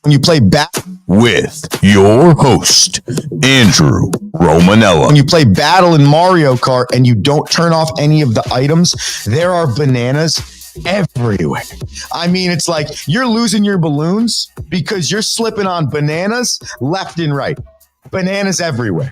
when you play with your host, Andrew Romanella. When you play battle in Mario Kart and you don't turn off any of the items, there are bananas everywhere. I mean, it's like you're losing your balloons because you're slipping on bananas left and right. Bananas everywhere.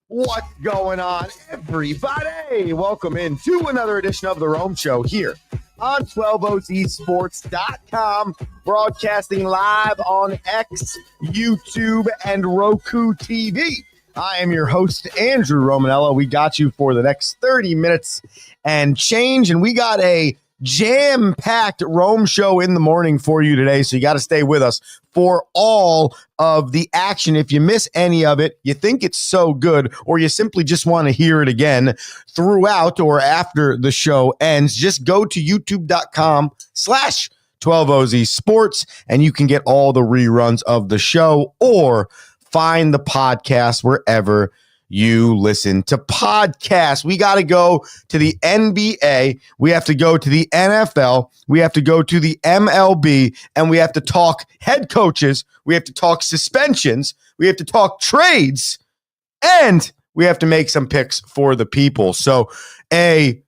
What's going on, everybody? Welcome into another edition of The Rome Show here on 12OZsports.com, broadcasting live on X, YouTube, and Roku TV. I am your host, Andrew Romanella. We got you for the next 30 minutes and change, and we got a jam-packed Rome Show in the morning for you today, so you got to stay with us for all of the action. If you miss any of it, you think it's so good, or you simply just want to hear it again throughout or after the show ends, just go to youtube.com/12OZ Sports, and you can get all the reruns of the show, or find the podcast wherever you listen to podcasts. We got to go to the NBA. We have to go to the NFL. We have to go to the MLB, and we have to talk head coaches. We have to talk suspensions. We have to talk trades, and we have to make some picks for the people. So a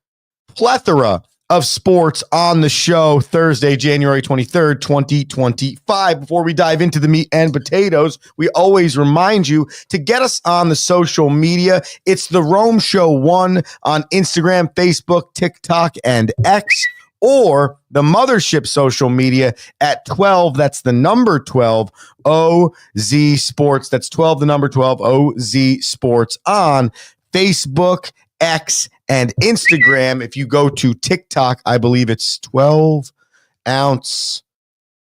plethora of sports on the show Thursday, January 23rd, 2025. Before we dive into the meat and potatoes, we always remind you to get us on the social media. It's The Rome Show 1 on Instagram, Facebook, TikTok, and X, or the Mothership social media at 12. That's the number 12 OZ Sports. That's 12, the number 12 OZ Sports on Facebook, X, and Instagram. If you go to TikTok, I believe it's 12 ounce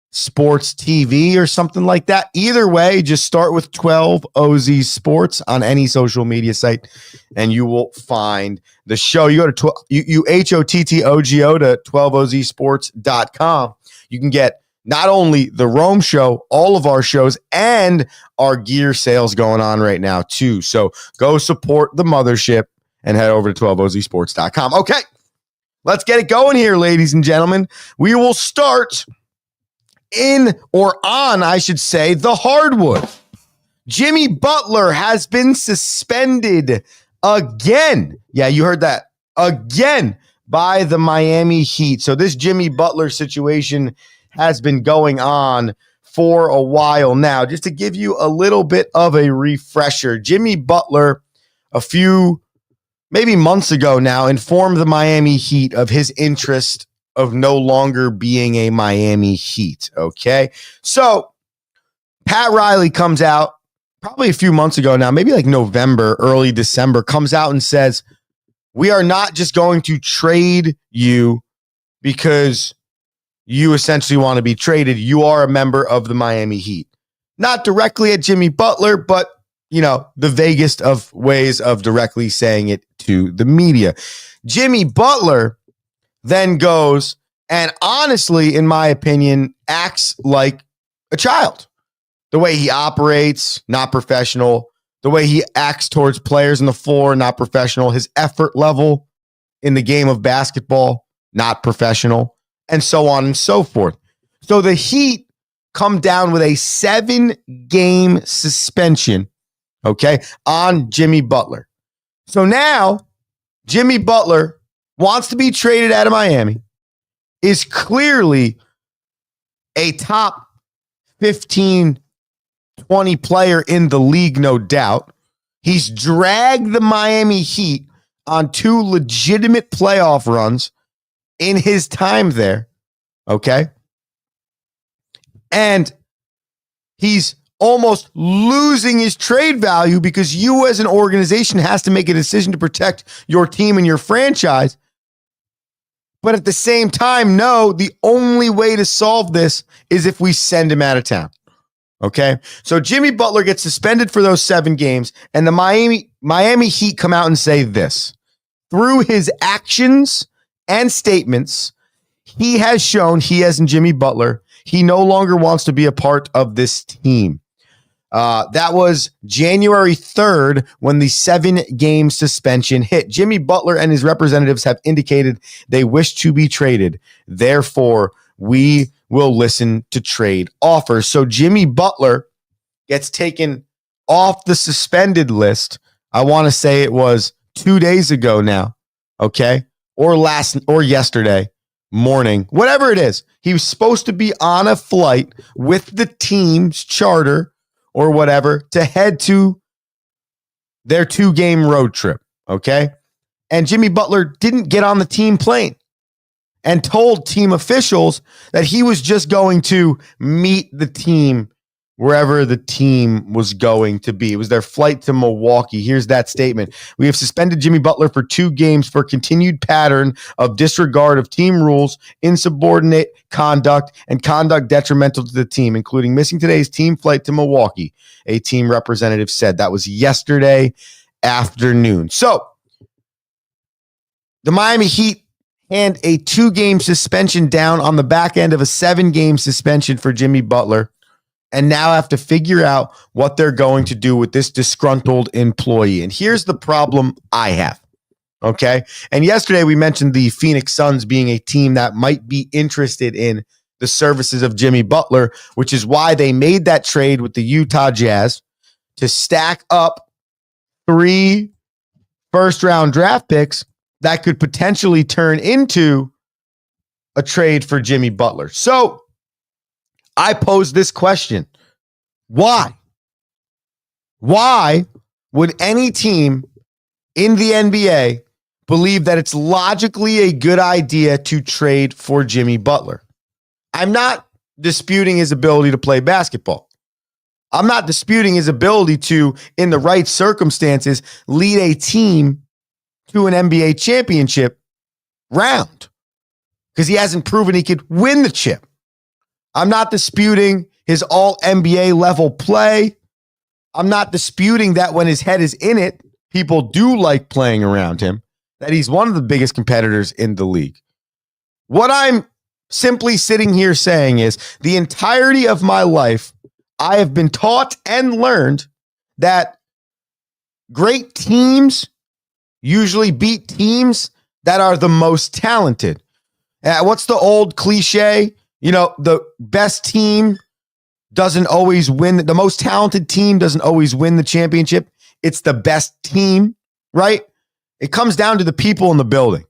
sports TV or something like that. Either way, just start with 12 OZ Sports on any social media site, and you will find the show. You go to HOTTOGO to 12OZsports.com. You can get not only the Rome Show, all of our shows, and our gear sales going on right now too. So go support the mothership and head over to 12OZsports.com. Okay, let's get it going here, ladies and gentlemen. We will start on, I should say, the hardwood. Jimmy Butler has been suspended again. Yeah, you heard that. Again by the Miami Heat. So this Jimmy Butler situation has been going on for a while now. Just to give you a little bit of a refresher, Jimmy Butler, a few maybe months ago now, informed the Miami Heat of his interest of no longer being a Miami Heat. Okay. So Pat Riley comes out probably a few months ago now, maybe like November, early December, comes out and says, we are not just going to trade you because you essentially want to be traded. You are a member of the Miami Heat. Not directly at Jimmy Butler, but you know, the vaguest of ways of directly saying it to the media. Jimmy Butler then goes and honestly, in my opinion, acts like a child. The way he operates, not professional. The way he acts towards players on the floor, not professional. His effort level in the game of basketball, not professional. And so on and so forth. So the Heat come down with a 7-game suspension, okay, on Jimmy Butler. So now Jimmy Butler wants to be traded out of Miami, is clearly a top 15, 20 player in the league, no doubt. He's dragged the Miami Heat on 2 legitimate playoff runs in his time there, okay? And he's almost losing his trade value because you as an organization has to make a decision to protect your team and your franchise. But at the same time, no, the only way to solve this is if we send him out of town. Okay? So Jimmy Butler gets suspended for those 7 games, and the Miami Heat come out and say this. Through his actions and statements, he has shown, he as in Jimmy Butler, he no longer wants to be a part of this team. That was January 3rd when the 7-game suspension hit. Jimmy Butler and his representatives have indicated they wish to be traded. Therefore, we will listen to trade offers. So Jimmy Butler gets taken off the suspended list. I want to say it was 2 days ago now, okay? Or yesterday morning, whatever it is. He was supposed to be on a flight with the team's charter or whatever to head to their 2-game road trip, okay? And Jimmy Butler didn't get on the team plane and told team officials that he was just going to meet the team wherever the team was going to be. It was their flight to Milwaukee. Here's that statement. We have suspended Jimmy Butler for 2 games for continued pattern of disregard of team rules, insubordinate conduct, and conduct detrimental to the team, including missing today's team flight to Milwaukee, a team representative said. That was yesterday afternoon. So the Miami Heat hand a 2-game suspension down on the back end of a 7-game suspension for Jimmy Butler, and now have to figure out what they're going to do with this disgruntled employee. And here's the problem I have, okay? And yesterday we mentioned the Phoenix Suns being a team that might be interested in the services of Jimmy Butler, which is why they made that trade with the Utah Jazz to stack up 3 first-round draft picks that could potentially turn into a trade for Jimmy Butler. So I pose this question. Why? Why would any team in the NBA believe that it's logically a good idea to trade for Jimmy Butler? I'm not disputing his ability to play basketball. I'm not disputing his ability to, in the right circumstances, lead a team to an NBA championship round because he hasn't proven he could win the chip. I'm not disputing his all NBA level play. I'm not disputing that when his head is in it, people do like playing around him, that he's one of the biggest competitors in the league. What I'm simply sitting here saying is the entirety of my life, I have been taught and learned that great teams usually beat teams that are the most talented. What's the old cliche? You know, the best team doesn't always win. The most talented team doesn't always win the championship. It's the best team, right? It comes down to the people in the building.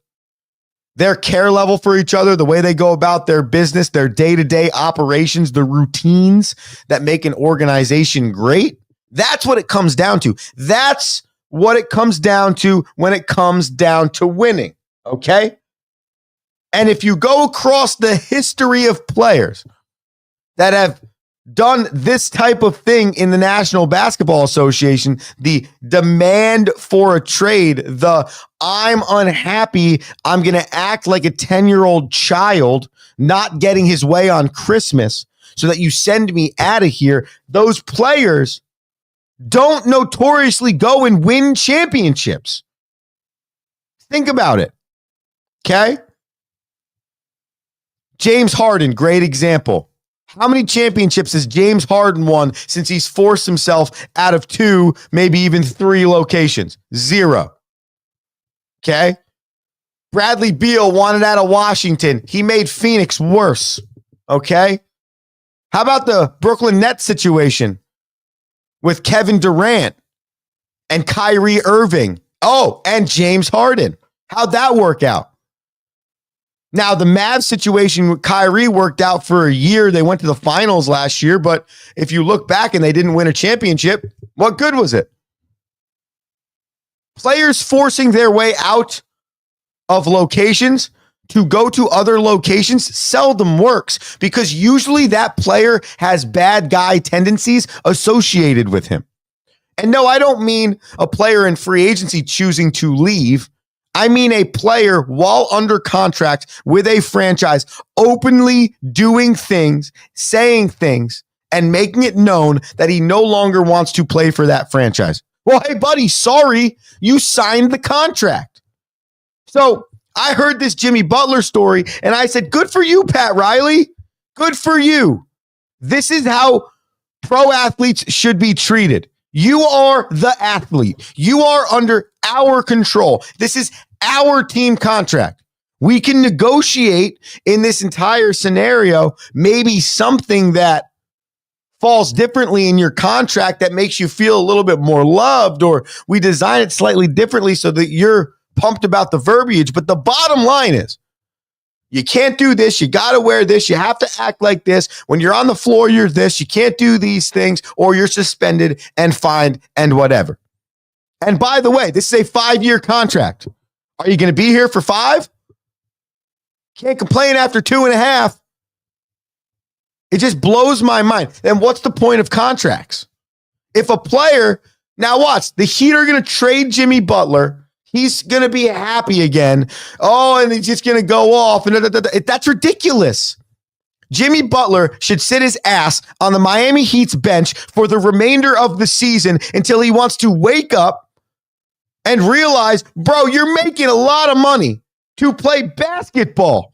Their care level for each other, the way they go about their business, their day-to-day operations, the routines that make an organization great. That's what it comes down to. That's what it comes down to when it comes down to winning, okay? And if you go across the history of players that have done this type of thing in the National Basketball Association, the demand for a trade, the I'm unhappy, I'm going to act like a 10-year-old child not getting his way on Christmas so that you send me out of here, those players don't notoriously go and win championships. Think about it, okay? James Harden, great example. How many championships has James Harden won since he's forced himself out of 2, maybe even 3 locations? 0. Okay? Bradley Beal wanted out of Washington. He made Phoenix worse. Okay? How about the Brooklyn Nets situation with Kevin Durant and Kyrie Irving? Oh, and James Harden. How'd that work out? Now, the Mavs situation with Kyrie worked out for a year. They went to the finals last year, but if you look back and they didn't win a championship, what good was it? Players forcing their way out of locations to go to other locations seldom works because usually that player has bad guy tendencies associated with him. And no, I don't mean a player in free agency choosing to leave. I mean a player while under contract with a franchise openly doing things, saying things, and making it known that he no longer wants to play for that franchise. Well, hey, buddy, sorry, you signed the contract. So I heard this Jimmy Butler story, and I said, good for you, Pat Riley. Good for you. This is how pro athletes should be treated. You are the athlete. You are under our control. This is our team contract. We can negotiate in this entire scenario, maybe something that falls differently in your contract that makes you feel a little bit more loved, or we design it slightly differently so that you're pumped about the verbiage. But the bottom line is, you can't do this. You got to wear this. You have to act like this. When you're on the floor, you're this. You can't do these things, or you're suspended and fined and whatever. And by the way, this is a 5-year contract. Are you going to be here for 5? Can't complain after 2.5. It just blows my mind. And what's the point of contracts? If a player, now watch, the Heat are going to trade Jimmy Butler. He's going to be happy again. Oh, and he's just going to go off. And that's ridiculous. Jimmy Butler should sit his ass on the Miami Heat's bench for the remainder of the season until he wants to wake up and realize, bro, you're making a lot of money to play basketball.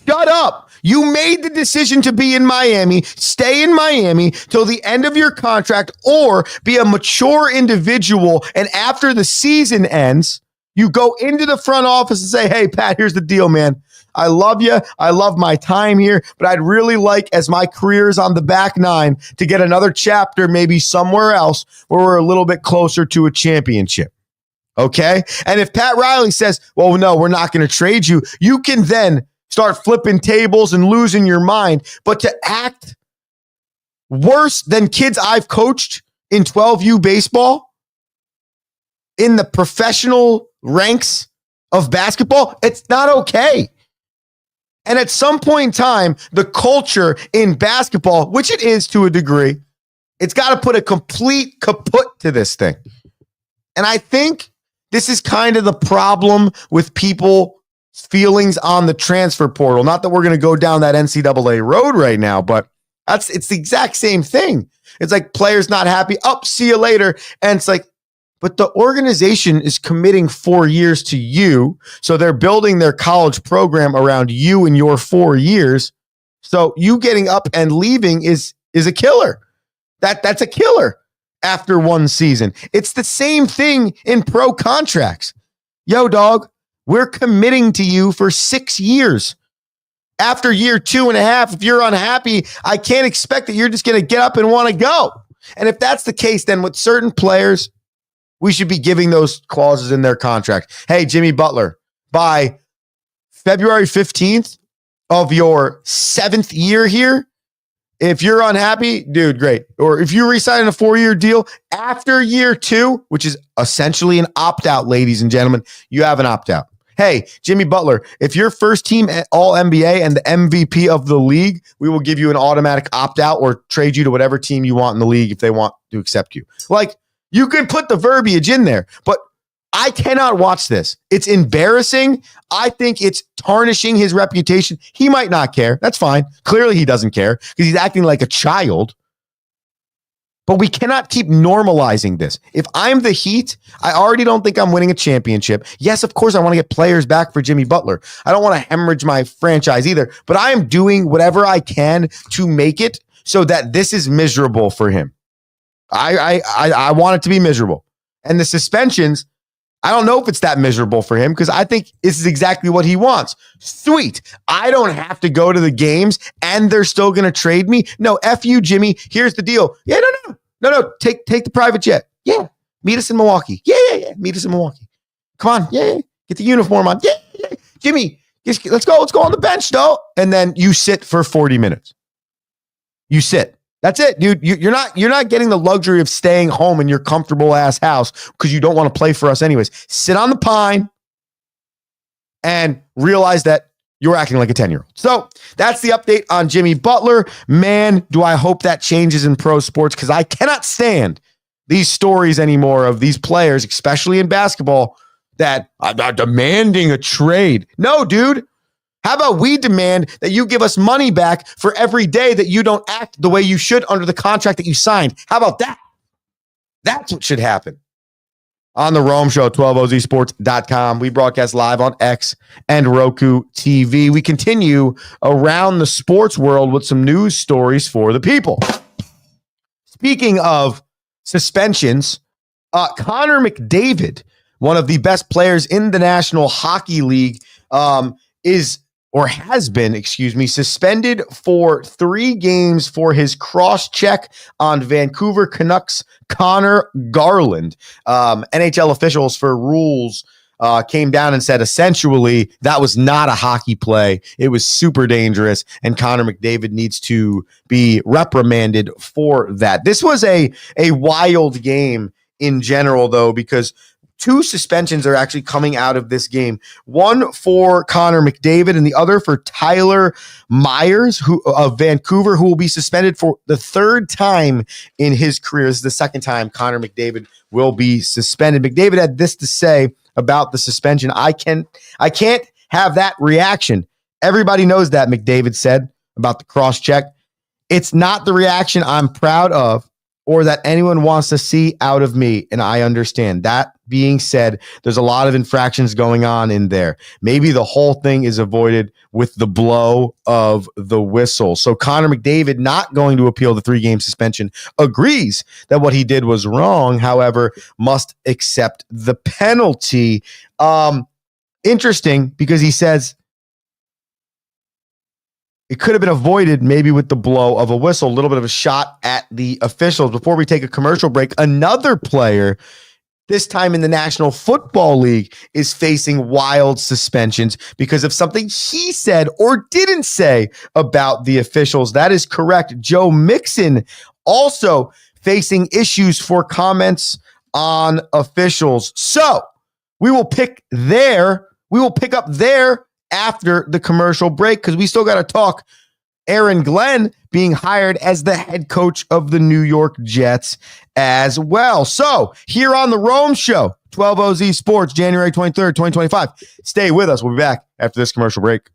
Shut up. You made the decision to be in Miami. Stay in Miami till the end of your contract, or be a mature individual. And after the season ends, you go into the front office and say, hey, Pat, here's the deal, man. I love you. I love my time here, but I'd really like, as my career is on the back nine, to get another chapter maybe somewhere else where we're a little bit closer to a championship. Okay? And if Pat Riley says, well, no, we're not going to trade you, you can then start flipping tables and losing your mind. But to act worse than kids I've coached in 12U baseball, in the professional ranks of basketball, it's not okay. And at some point in time, the culture in basketball, which it is to a degree, it's got to put a complete kaput to this thing. And I think this is kind of the problem with people feelings on the transfer portal. Not that we're going to go down that NCAA road right now, but it's the exact same thing. It's like players not happy. Oh, see you later. And it's like, but the organization is committing 4 years to you. So they're building their college program around you and your 4 years. So you getting up and leaving is a killer. That's a killer after one season. It's the same thing in pro contracts. Yo, dog, we're committing to you for 6 years. After year 2.5, if you're unhappy, I can't expect that you're just going to get up and want to go. And if that's the case, then with certain players, we should be giving those clauses in their contract. Hey, Jimmy Butler, by February 15th of your 7th year here, if you're unhappy, dude, great. Or if you re-sign a 4-year deal after year 2, which is essentially an opt-out, ladies and gentlemen, you have an opt-out. Hey, Jimmy Butler, if you're first team All-NBA and the MVP of the league, we will give you an automatic opt-out or trade you to whatever team you want in the league if they want to accept you. Like, you can put the verbiage in there, but I cannot watch this. It's embarrassing. I think it's tarnishing his reputation. He might not care. That's fine. Clearly he doesn't care because he's acting like a child. But we cannot keep normalizing this. If I'm the Heat, I already don't think I'm winning a championship. Yes, of course, I want to get players back for Jimmy Butler. I don't want to hemorrhage my franchise either, but I am doing whatever I can to make it so that this is miserable for him. I want it to be miserable. And the suspensions, I don't know if it's that miserable for him because I think this is exactly what he wants. Sweet. I don't have to go to the games and they're still going to trade me. No, F you, Jimmy. Here's the deal. Yeah, no. Take the private jet. Yeah. Meet us in Milwaukee. Yeah. Meet us in Milwaukee. Come on. Yeah. Get the uniform on. Yeah. Jimmy, let's go. Let's go on the bench, though. And then you sit for 40 minutes. You sit. That's it, dude. You're not getting the luxury of staying home in your comfortable ass house because you don't want to play for us anyways. Sit on the pine and realize that you're acting like a 10-year-old. So that's the update on Jimmy Butler. Man, do I hope that changes in pro sports because I cannot stand these stories anymore of these players, especially in basketball, that are demanding a trade. No, dude. How about we demand that you give us money back for every day that you don't act the way you should under the contract that you signed? How about that? That's what should happen. On the Rome Show, 12ozsports.com. We broadcast live on X and Roku TV. We continue around the sports world with some news stories for the people. Speaking of suspensions, Connor McDavid, one of the best players in the National Hockey League, is or has been, suspended for 3 games for his cross-check on Vancouver Canucks Connor Garland. NHL officials for rules came down and said essentially that was not a hockey play. It was super dangerous, and Connor McDavid needs to be reprimanded for that. This was a wild game in general, though, because 2 suspensions are actually coming out of this game. One for Connor McDavid and the other for Tyler Myers of Vancouver, who will be suspended for the 3rd time in his career. This is the 2nd time Connor McDavid will be suspended. McDavid had this to say about the suspension. I can't have that reaction. Everybody knows that, McDavid said about the cross-check. It's not the reaction I'm proud of or that anyone wants to see out of me, and I understand. That being said, there's a lot of infractions going on in there. Maybe the whole thing is avoided with the blow of the whistle. So Connor McDavid, not going to appeal the 3-game suspension, agrees that what he did was wrong, however, must accept the penalty. Interesting, because he says it could have been avoided maybe with the blow of a whistle, a little bit of a shot at the officials. Before we take a commercial break, another player, this time in the National Football League, is facing wild suspensions because of something he said or didn't say about the officials. That is correct. Joe Mixon also facing issues for comments on officials. So we will pick up there after the commercial break, because we still got to talk Aaron Glenn being hired as the head coach of the New York Jets as well. So here on the Rome Show, 12 OZ Sports, January 23rd, 2025. Stay with us. We'll be back after this commercial break.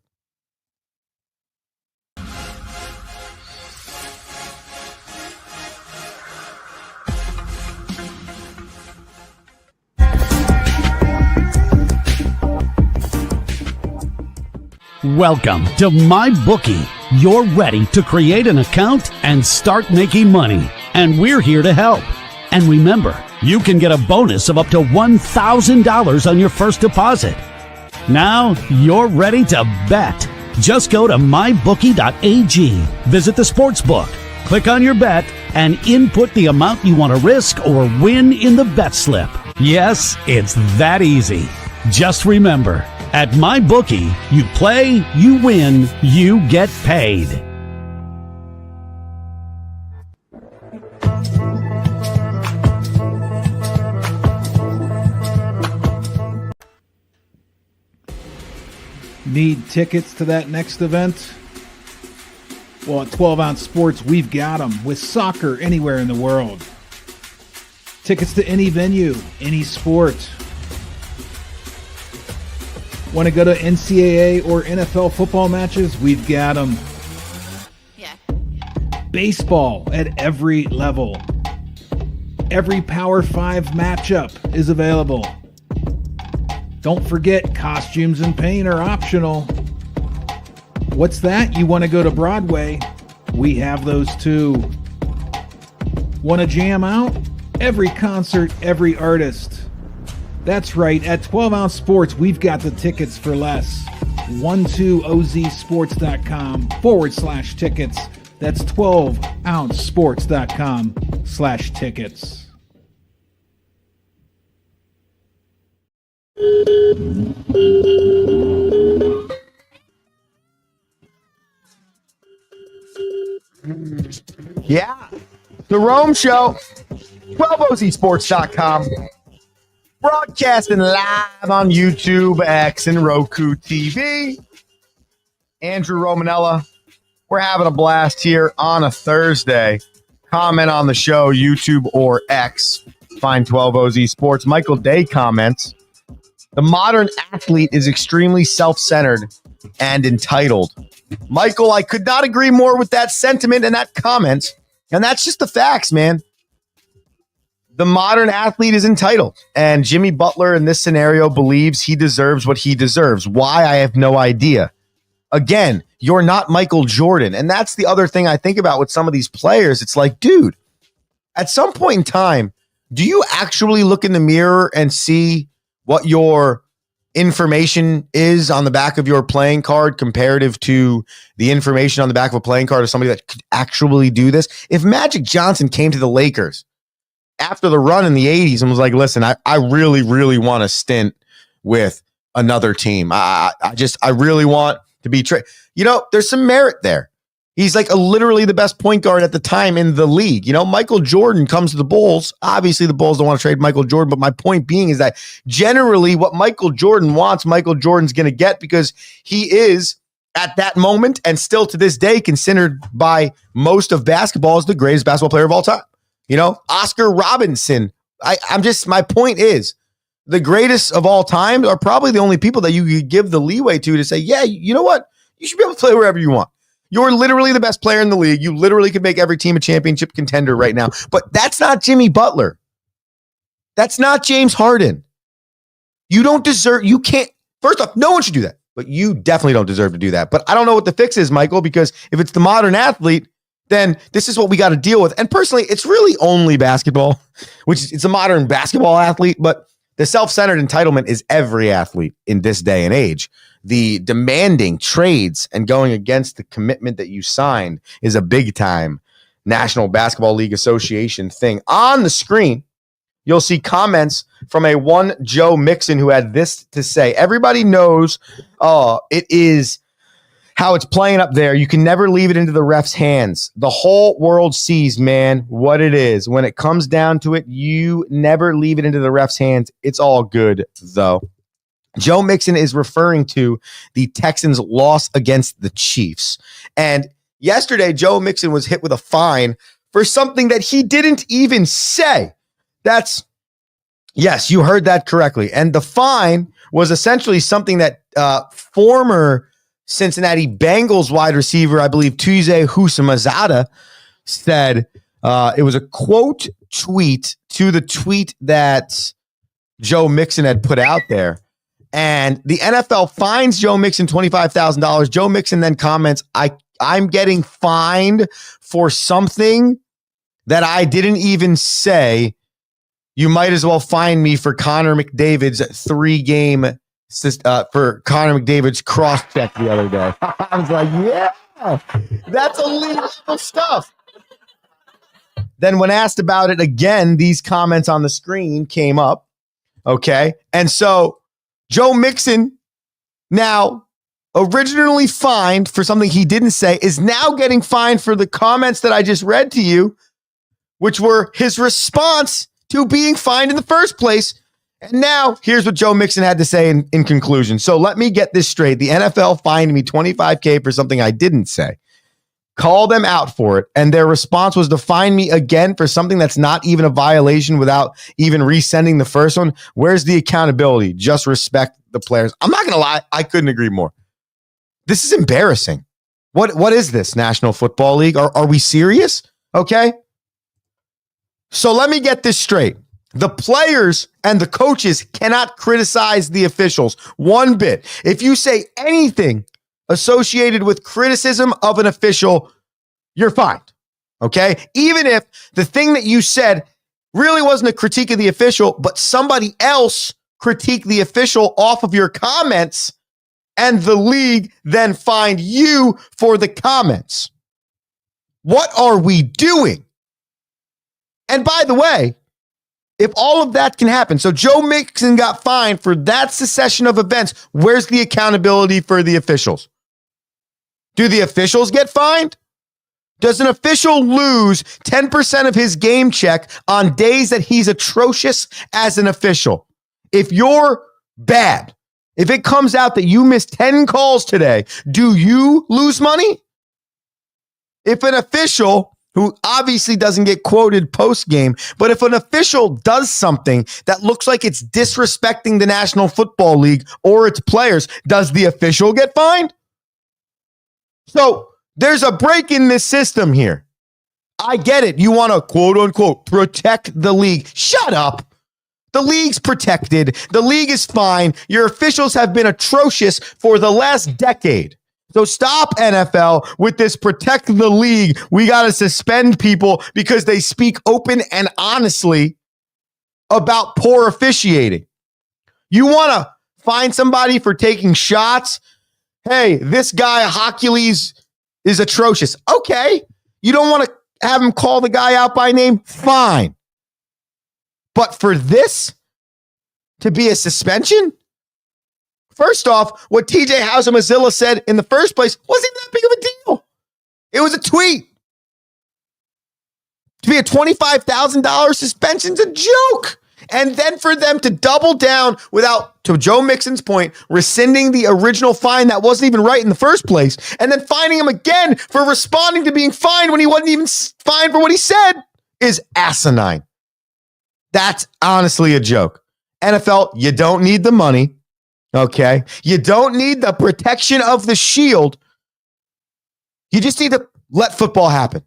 Welcome to MyBookie. You're ready to create an account and start making money, and we're here to help. And remember, you can get a bonus of up to $1,000 on your first deposit. Now you're ready to bet. Just go to mybookie.ag, visit the sportsbook, click on your bet, and input the amount you want to risk or win in the bet slip. Yes, it's that easy. Just remember, at MyBookie, you play, you win, you get paid. Need tickets to that next event? Well, at 12 Ounce Sports, we've got them with soccer anywhere in the world. Tickets to any venue, any sport. Want to go to NCAA or NFL football matches? We've got them. Yeah. Baseball at every level. Every Power 5 matchup is available. Don't forget, costumes and paint are optional. What's that? You want to go to Broadway? We have those too. Want to jam out? Every concert, every artist. That's right, at 12 Ounce Sports, we've got the tickets for less. 12ozsports.com/tickets. That's 12ouncesports.com/tickets. Yeah, the Rome Show, 12ozsports.com. Broadcasting live on YouTube, X, and Roku TV. Andrew Romanella. We're having a blast here on a Thursday. Comment on the show, YouTube or X. Find 12OZ Sports. Michael Day comments, the modern athlete is extremely self-centered and entitled. Michael, I could not agree more with that sentiment and that comment. And that's just the facts, man. The modern athlete is entitled, and Jimmy Butler in this scenario believes he deserves what he deserves. Why? I have no idea. Again, you're not Michael Jordan, and that's the other thing I think about with some of these players. It's like, dude, at some point in time, do you actually look in the mirror and see what your information is on the back of your playing card comparative to the information on the back of a playing card of somebody that could actually do this. If Magic Johnson came to the Lakers after the run in the 80s and was like, listen, I really, really want to stint with another team. I really want to be there's some merit there. He's like literally the best point guard at the time in the league. Michael Jordan comes to the Bulls. Obviously, the Bulls don't want to trade Michael Jordan, but my point being is that generally what Michael Jordan wants, Michael Jordan's going to get because he is, at that moment and still to this day, considered by most of basketball as the greatest basketball player of all time. Oscar Robinson. My point is, the greatest of all time are probably the only people that you could give the leeway to say, yeah, you know what? You should be able to play wherever you want. You're literally the best player in the league. You literally could make every team a championship contender right now. But that's not Jimmy Butler. That's not James Harden. You can't, first off, no one should do that. But you definitely don't deserve to do that. But I don't know what the fix is, Michael, because if it's the modern athlete, then this is what we got to deal with. And personally, it's really only basketball, it's a modern basketball athlete, but the self-centered entitlement is every athlete in this day and age. The demanding trades and going against the commitment that you signed is a big-time National Basketball League Association thing. On the screen, you'll see comments from a one Joe Mixon who had this to say. Everybody knows it is how it's playing up there. You can never leave it into the ref's hands. The whole world sees, man, what it is. When it comes down to it, you never leave it into the ref's hands. It's all good, though. Joe Mixon is referring to the Texans' loss against the Chiefs. And yesterday, Joe Mixon was hit with a fine for something that he didn't even say. Yes, you heard that correctly. And the fine was essentially something that former Cincinnati Bengals wide receiver, I believe Tuesday Husamazada, said it was a quote tweet to the tweet that Joe Mixon had put out there. And the NFL fines Joe Mixon $25,000. Joe Mixon then comments, I'm getting fined for something that I didn't even say. You might as well fine me for Connor McDavid's 3-game for Connor McDavid's cross check the other day. I was like, yeah, that's illegal stuff. Then when asked about it again, these comments on the screen came up. Okay. And so Joe Mixon, now originally fined for something he didn't say, is now getting fined for the comments that I just read to you, which were his response to being fined in the first place. And now here's what Joe Mixon had to say in conclusion. So let me get this straight. The NFL fined me $25,000 for something I didn't say. Call them out for it. And their response was to fine me again for something that's not even a violation without even resending the first one. Where's the accountability? Just respect the players. I'm not going to lie. I couldn't agree more. This is embarrassing. What is this, National Football League? Are we serious? Okay. So let me get this straight. The players and the coaches cannot criticize the officials one bit. If you say anything associated with criticism of an official, you're fined. Okay? Even if the thing that you said really wasn't a critique of the official, but somebody else critiqued the official off of your comments, and the league then fined you for the comments. What are we doing? And by the way, if all of that can happen, so Joe Mixon got fined for that succession of events, where's the accountability for the officials? Do the officials get fined? Does an official lose 10% of his game check on days that he's atrocious as an official? If you're bad, if it comes out that you missed 10 calls today, do you lose money? If an official who obviously doesn't get quoted post-game, but if an official does something that looks like it's disrespecting the National Football League or its players, does the official get fined? So there's a break in this system here. I get it. You want to, quote unquote, protect the league. Shut up. The league's protected. The league is fine. Your officials have been atrocious for the last decade. So stop, NFL, with this protect the league. We got to suspend people because they speak open and honestly about poor officiating. You want to fine somebody for taking shots. Hey, this guy, Hercules, is atrocious. Okay. You don't want to have him call the guy out by name? Fine. But for this to be a suspension? First off, what TJ Hauser-Mazzilla said in the first place wasn't even that big of a deal. It was a tweet. To be a $25,000 suspension's a joke. And then for them to double down without, to Joe Mixon's point, rescinding the original fine that wasn't even right in the first place, and then fining him again for responding to being fined when he wasn't even fined for what he said is asinine. That's honestly a joke. NFL, you don't need the money, okay? You don't need the protection of the shield. You just need to let football happen.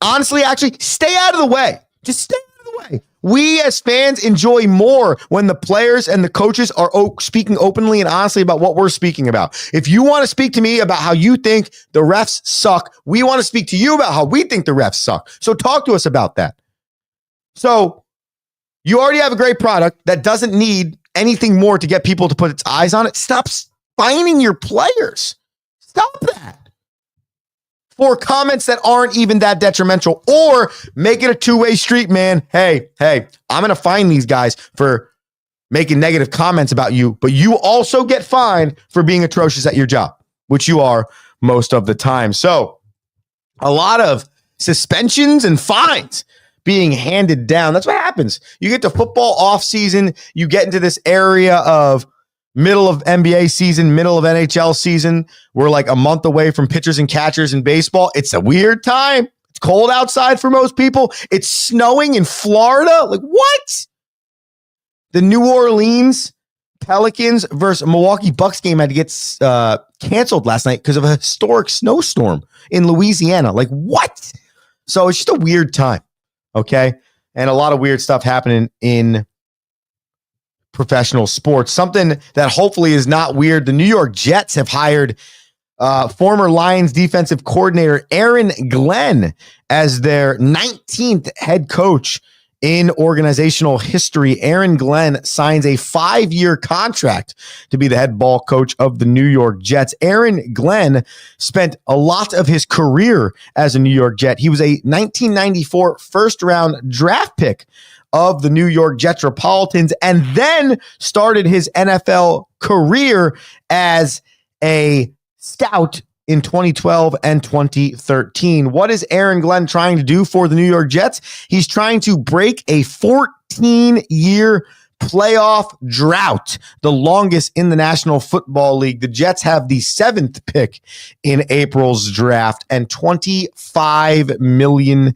Honestly, actually, stay out of the way. Just stay out of the way. We as fans enjoy more when the players and the coaches are speaking openly and honestly about what we're speaking about. If you want to speak to me about how you think the refs suck, we want to speak to you about how we think the refs suck. So talk to us about that. So you already have a great product that doesn't need anything more to get people to put its eyes on it. Stop fining your players. Stop that. For comments that aren't even that detrimental, or make it a two-way street, man. Hey, I'm going to fine these guys for making negative comments about you, but you also get fined for being atrocious at your job, which you are most of the time. So a lot of suspensions and fines being handed down. That's what happens. You get to football off season. You get into this area of middle of NBA season, middle of NHL season. We're like a month away from pitchers and catchers in baseball. It's a weird time. It's cold outside for most people. It's snowing in Florida. Like, what? The New Orleans Pelicans versus Milwaukee Bucks game had to get canceled last night because of a historic snowstorm in Louisiana. Like, what? So it's just a weird time, okay? And a lot of weird stuff happening in professional sports. Something that hopefully is not weird. The New York Jets have hired former Lions defensive coordinator Aaron Glenn as their 19th head coach in organizational history. Aaron Glenn signs a 5-year contract to be the head ball coach of the New York Jets. Aaron Glenn spent a lot of his career as a New York Jet. He was a 1994 first-round draft pick of the New York Jetropolitans, and then started his NFL career as a scout in 2012 and 2013. What is Aaron Glenn trying to do for the New York Jets? He's trying to break a 14-year playoff drought, the longest in the National Football League. The Jets have the 7th pick in April's draft and $25 million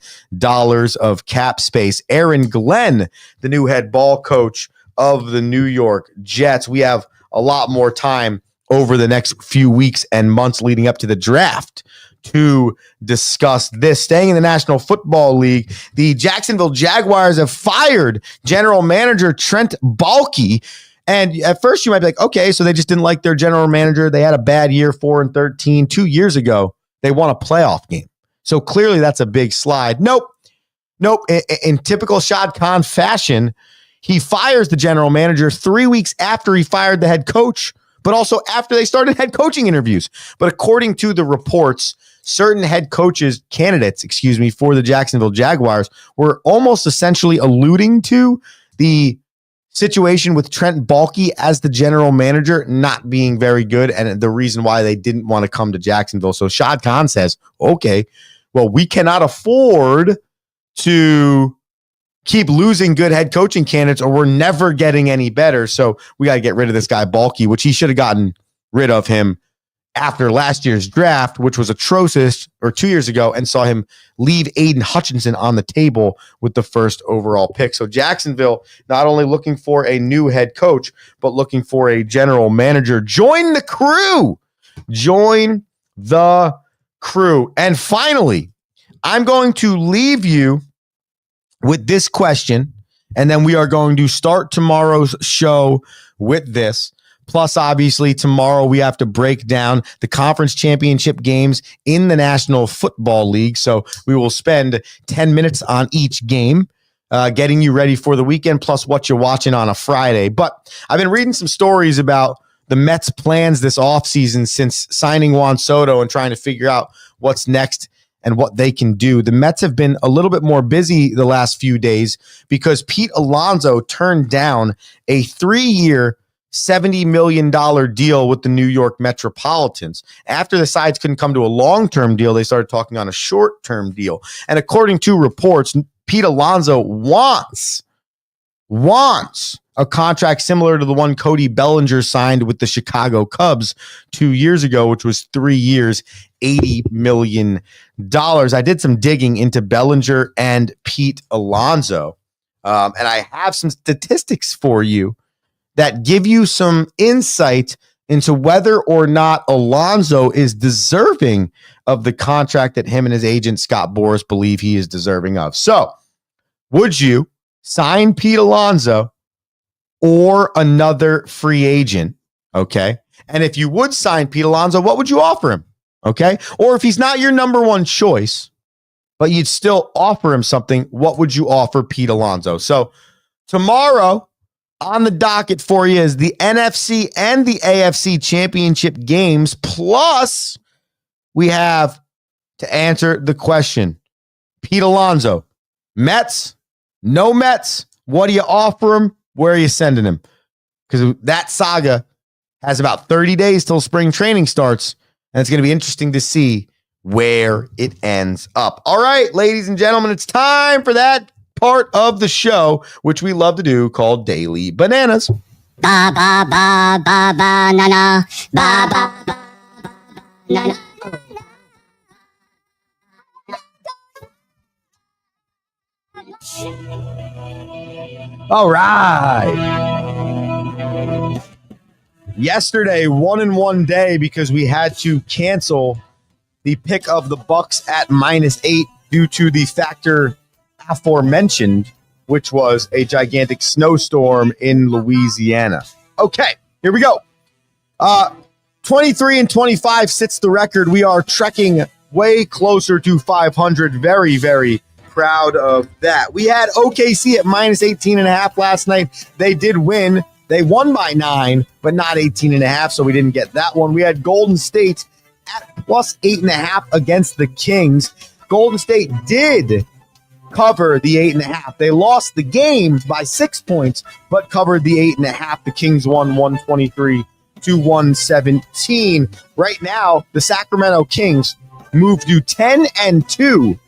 of cap space. Aaron Glenn, the new head ball coach of the New York Jets. We have a lot more time over the next few weeks and months leading up to the draft to discuss this. Staying in the National Football League, the Jacksonville Jaguars have fired general manager Trent Baalke. And at first you might be like, okay, so they just didn't like their general manager. They had a bad year, 4-13. 2 years ago, they won a playoff game. So clearly that's a big slide. Nope. In typical Shad Khan fashion, he fires the general manager 3 weeks after he fired the head coach, but also after they started head coaching interviews. But according to the reports, certain head coaches, candidates, for the Jacksonville Jaguars were almost essentially alluding to the situation with Trent Baalke as the general manager not being very good and the reason why they didn't want to come to Jacksonville. So Shad Khan says, okay, well, we cannot afford to keep losing good head coaching candidates or we're never getting any better. So we got to get rid of this guy Baalke, which he should have gotten rid of him after last year's draft, which was atrocious, or 2 years ago, and saw him leave Aiden Hutchinson on the table with the first overall pick. So Jacksonville not only looking for a new head coach, but looking for a general manager. Join the crew. Join the crew. And finally, I'm going to leave you with this question, and then we are going to start tomorrow's show with this. Plus, obviously, tomorrow we have to break down the conference championship games in the National Football League. So we will spend 10 minutes on each game. getting you ready for the weekend, plus what you're watching on a Friday. But I've been reading some stories about the Mets' plans this offseason since signing Juan Soto and trying to figure out what's next and what they can do. The Mets have been a little bit more busy the last few days because Pete Alonso turned down a 3-year, $70 million deal with the New York Metropolitans. After the sides couldn't come to a long-term deal, they started talking on a short-term deal. And according to reports, Pete Alonso wants a contract similar to the one Cody Bellinger signed with the Chicago Cubs 2 years ago, which was 3 years, $80 million. I did some digging into Bellinger and Pete Alonso, and I have some statistics for you that give you some insight into whether or not Alonso is deserving of the contract that him and his agent, Scott Boras, believe he is deserving of. So, would you sign Pete Alonso or another free agent? Okay. And if you would sign Pete Alonso, what would you offer him? Okay. Or if he's not your number one choice, but you'd still offer him something, what would you offer Pete Alonso? So tomorrow on the docket for you is the NFC and the AFC championship games. Plus, we have to answer the question, Pete Alonso, Mets, no Mets, what do you offer him? Where are you sending him? Because that saga has about 30 days till spring training starts, and it's going to be interesting to see where it ends up. All right, ladies and gentlemen, it's time for that part of the show, which we love to do, called Daily Bananas. Ba ba ba ba ba na na ba ba ba na na. All right. Yesterday, 1-in-1 day, because we had to cancel the pick of the Bucks at -8 due to the factor aforementioned, which was a gigantic snowstorm in Louisiana. Okay, here we go. 23-25 sits the record. We are trekking way closer to 500. Very, very proud of that. We had OKC at -18.5 last night. They did win. They won by 9, but not 18.5, so we didn't get that one. We had Golden State at +8.5 against the Kings. Golden State did cover the 8.5. They lost the game by 6 points, but covered the 8.5. The Kings won 123-117. Right now, the Sacramento Kings moved to 10-2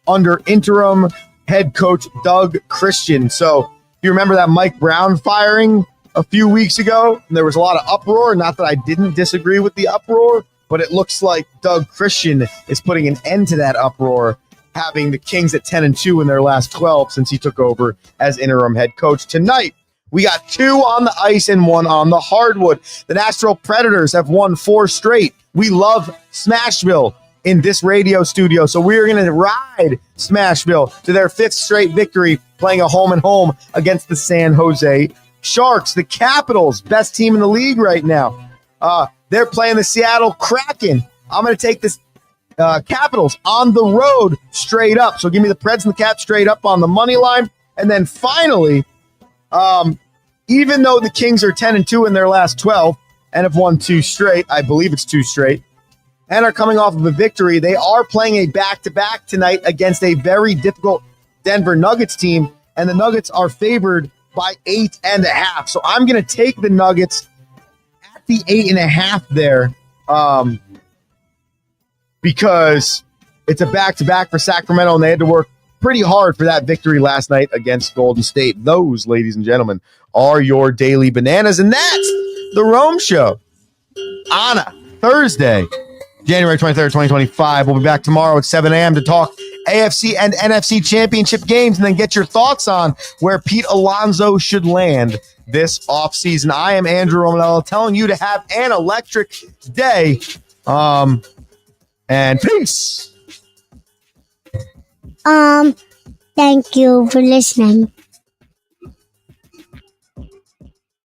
under interim head coach Doug Christian. So if you remember that Mike Brown firing a few weeks ago, and there was a lot of uproar. Not that I didn't disagree with the uproar, but it looks like Doug Christian is putting an end to that uproar, having the Kings at 10-2 in their last 12 since he took over as interim head coach. Tonight, we got 2 on the ice and 1 on the hardwood. The Nashville Predators have won 4 straight. We love Smashville in this radio studio, so we're going to ride Smashville to their 5th straight victory, playing a home-and-home against the San Jose Sharks. The Capitals, best team in the league right now. They're playing the Seattle Kraken. I'm going to take this Capitals on the road straight up. So give me the Preds and the Caps straight up on the money line. And then finally, even though the Kings are 10-2 in their last 12 and have won 2 straight, I believe it's 2 straight, and are coming off of a victory, they are playing a back-to-back tonight against a very difficult Denver Nuggets team, and the Nuggets are favored by 8.5. So I'm going to take the Nuggets at the 8.5 there, because it's a back-to-back for Sacramento, and they had to work pretty hard for that victory last night against Golden State. Those, ladies and gentlemen, are your Daily Bananas, and that's the Rome Show on a Thursday, January 23rd, 2025. We'll be back tomorrow at 7 a.m. to talk AFC and NFC championship games, and then get your thoughts on where Pete Alonso should land this offseason. I am Andrew Romanello, telling you to have an electric day. And peace. Thank you for listening.